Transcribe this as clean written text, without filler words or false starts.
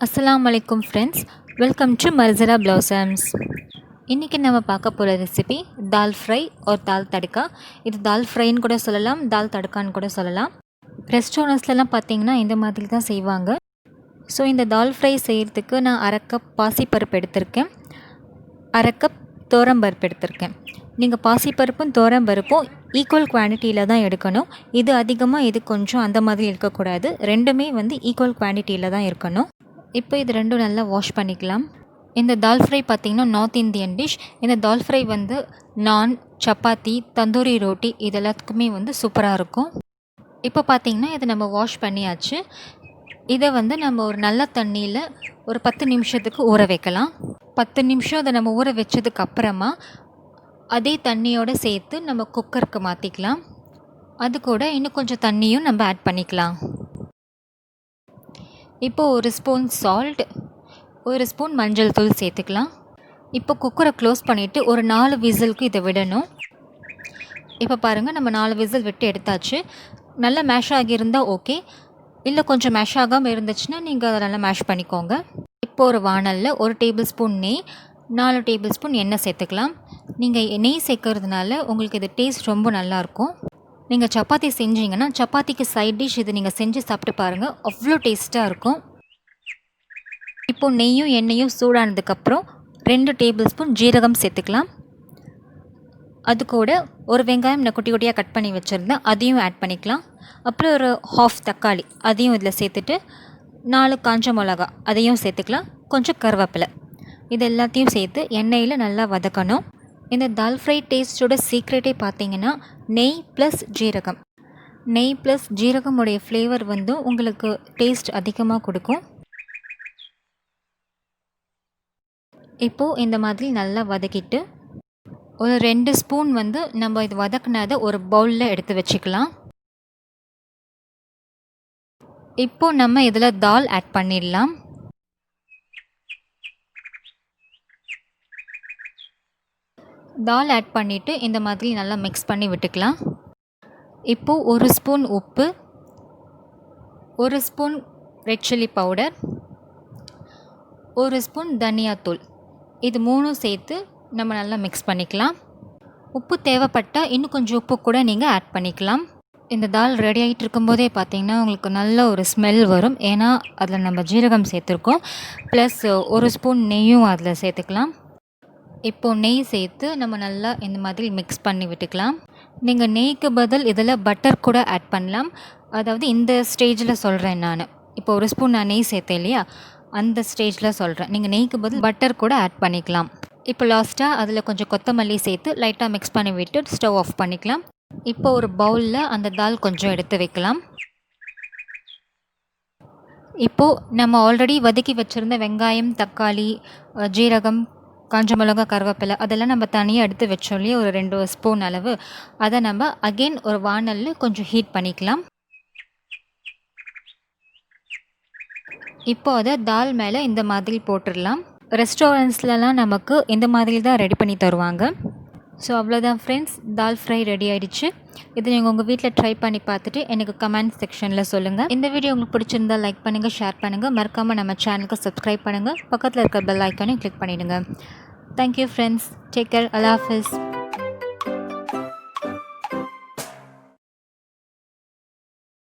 Assalamu alaikum friends, welcome to Marzhira Blossoms. இன்றைக்கி நம்ம பார்க்க போகிற ரெசிபி தால் ஃப்ரை ஒரு தால் தடுக்கா. இது தால் ஃப்ரைன்னு கூட சொல்லலாம், தால் தடுக்கான்னு கூட சொல்லலாம். ரெஸ்டாரண்ட்ஸ்லாம் பார்த்திங்கன்னா இந்த மாதிரி தான் செய்வாங்க. ஸோ இந்த தால் ஃப்ரை செய்கிறதுக்கு நான் அரை கப் பாசிப்பருப்பு எடுத்திருக்கேன், அரை கப் துவரம்பருப்பு எடுத்திருக்கேன். நீங்கள் பாசிப்பருப்பும் துவரம்பருப்பும் ஈக்குவல் குவான்டிட்டியில் தான் எடுக்கணும். இது அதிகமாக இது கொஞ்சம் அந்த மாதிரி இருக்கக்கூடாது. ரெண்டுமே ஈக்குவல் குவான்டிட்டியில் தான் இருக்கணும். இப்போ இது ரெண்டும் நல்லா வாஷ் பண்ணிக்கலாம். இந்த தால் ஃப்ரை பார்த்திங்கன்னா நார்த் இந்தியன் டிஷ். இந்த தால் ஃப்ரை நான், சப்பாத்தி, தந்தூரி ரோட்டி இது எல்லாத்துக்குமே சூப்பராக இருக்கும். இப்போ பார்த்திங்கன்னா இதை நம்ம வாஷ் பண்ணியாச்சு. இதை நம்ம ஒரு நல்ல தண்ணியில் ஒரு 10 நிமிஷத்துக்கு ஊற வைக்கலாம். 10 நிமிஷம் அதை நம்ம ஊற வச்சதுக்கு அப்புறமா அதே தண்ணியோடு சேர்த்து நம்ம குக்கருக்கு மாற்றிக்கலாம். அது கூட இன்னும் கொஞ்சம் தண்ணியும் நம்ம ஆட் பண்ணிக்கலாம். இப்போது ஒரு ஸ்பூன் சால்ட், ஒரு ஸ்பூன் மஞ்சள் தூள் சேர்த்துக்கலாம். இப்போ குக்கரை க்ளோஸ் பண்ணிவிட்டு ஒரு 4 விசிலுக்கு இதை விடணும். இப்போ பாருங்கள், நம்ம 4 விசில் விட்டு எடுத்தாச்சு. நல்லா மேஷ் ஆகியிருந்தால் ஓகே, இல்லை கொஞ்சம் மேஷ் ஆகாமல் இருந்துச்சுன்னா நீங்கள் அதை நல்லா மேஷ் பண்ணிக்கோங்க. இப்போ ஒரு வாணலில் 1 டேபிள் ஸ்பூன் நெய், 4 டேபிள் ஸ்பூன் எண்ணெய் சேர்த்துக்கலாம். நீங்கள் நெய் சேர்க்கறதுனால உங்களுக்கு இது டேஸ்ட் ரொம்ப நல்லாயிருக்கும். நீங்கள் சப்பாத்தி செஞ்சீங்கன்னா சப்பாத்திக்கு சைட் டிஷ் இது நீங்கள் செஞ்சு சாப்பிட்டு பாருங்கள், அவ்வளோ டேஸ்ட்டாக இருக்கும். இப்போது நெய்யும் எண்ணெயும் சூடானதுக்கப்புறம் 2 டேபிள் ஸ்பூன் ஜீரகம் சேர்த்துக்கலாம். அது கூட ஒரு வெங்காயம் நான் குட்டி குட்டியாக கட் பண்ணி வச்சுருந்தேன், அதையும் ஆட் பண்ணிக்கலாம். அப்புறம் ஒரு ஹாஃப் தக்காளி அதையும் இதில் சேர்த்துட்டு 4 காஞ்ச மிளகா அதையும் சேர்த்துக்கலாம். கொஞ்சம் கருவேப்பிலை இது எல்லாத்தையும் சேர்த்து எண்ணெயில் நல்லா வதக்கணும். இந்த தால் ஃப்ரை டேஸ்ட்டோட சீக்ரெட்டே பார்த்தீங்கன்னா நெய் ப்ளஸ் ஜீரகம். நெய் ப்ளஸ் ஜீரகமுடைய ஃப்ளேவர் உங்களுக்கு டேஸ்ட் அதிகமாக கொடுக்கும். இப்போது இந்த மாதிரி நல்லா வதக்கிட்டு ஒரு 2 ஸ்பூன் நம்ம இது வதக்குனதை ஒரு பவுலில் எடுத்து வச்சுக்கலாம். இப்போது நம்ம இதில் தால் ஆட் பண்ணிடலாம். தால் ஆட் பண்ணிவிட்டு இந்த மாதிரி நல்லா மிக்ஸ் பண்ணி விட்டுக்கலாம். இப்போது ஒரு ஸ்பூன் உப்பு, ஒரு ஸ்பூன் ரெட் சில்லி பவுடர், ஒரு ஸ்பூன் தனியாத்தூள் இது 3 சேர்த்து நம்ம நல்லா மிக்ஸ் பண்ணிக்கலாம். உப்பு தேவைப்பட்டால் இன்னும் கொஞ்சம் உப்பு கூட நீங்கள் ஆட் பண்ணிக்கலாம். இந்த தால் ரெடி ஆகிட்டு இருக்கும்போதே பார்த்திங்கன்னா உங்களுக்கு நல்ல ஒரு ஸ்மெல் வரும். ஏன்னா அதில் நம்ம ஜீரகம் சேர்த்துருக்கோம், ப்ளஸ் ஒரு ஸ்பூன் நெய்யும் அதில் சேர்த்துக்கலாம். இப்போது நெய் சேர்த்து நம்ம நல்லா இந்த மாதிரி மிக்ஸ் பண்ணி விட்டுக்கலாம். நீங்கள் நெய்க்கு பதில் இதில் பட்டர் கூட ஆட் பண்ணலாம். அதாவது இந்த ஸ்டேஜில் சொல்கிறேன் நான். இப்போ ஒரு ஸ்பூன் நான் நெய் சேர்த்தேன் இல்லையா, அந்த ஸ்டேஜில் சொல்கிறேன். நீங்கள் நெய்க்கு பதில் பட்டர் கூட ஆட் பண்ணிக்கலாம். இப்போ லாஸ்ட்டாக அதில் கொஞ்சம் கொத்தமல்லி சேர்த்து லைட்டாக மிக்ஸ் பண்ணி விட்டு ஸ்டவ் ஆஃப் பண்ணிக்கலாம். இப்போ ஒரு பவுலில் அந்த தால் கொஞ்சம் எடுத்து வைக்கலாம். இப்போது நம்ம ஆல்ரெடி வதக்கி வச்சுருந்த வெங்காயம், தக்காளி, ஜீரகம், காஞ்ச மிளகா, கருவேப்பிலை அதெல்லாம் நம்ம தனியாக எடுத்து வச்சோம் இல்லையா, ஒரு 2 ஸ்பூன் அளவு. அதை நம்ம அகெயின் ஒரு வாணலில் கொஞ்சம் ஹீட் பண்ணிக்கலாம். இப்போ அதை தால் மேலே இந்த மாதிரி போட்டுடலாம். ரெஸ்டாரண்ட்ஸ்லலாம் நமக்கு இந்த மாதிரி தான் ரெடி பண்ணி தருவாங்க. ஸோ அவ்வளோதான் ஃப்ரெண்ட்ஸ், தால் ஃப்ரை ரெடி ஆகிடுச்சு. இது நீங்கள் உங்கள் வீட்டில் ட்ரை பண்ணி பார்த்துட்டு எனக்கு கமெண்ட் செக்ஷனில் சொல்லுங்கள். இந்த வீடியோ உங்களுக்கு பிடிச்சிருந்தால் லைக் பண்ணுங்கள், ஷேர் பண்ணுங்கள், மறக்காமல் நம்ம சேனலுக்கு சப்ஸ்கிரைப் பண்ணுங்கள், பக்கத்தில் இருக்கிற பெல் ஐக்கானையும் கிளிக் பண்ணிவிடுங்க. தேங்க்யூ ஃப்ரெண்ட்ஸ், டேக் கேர், அல்லாஹ் ஹாஃபிஸ்.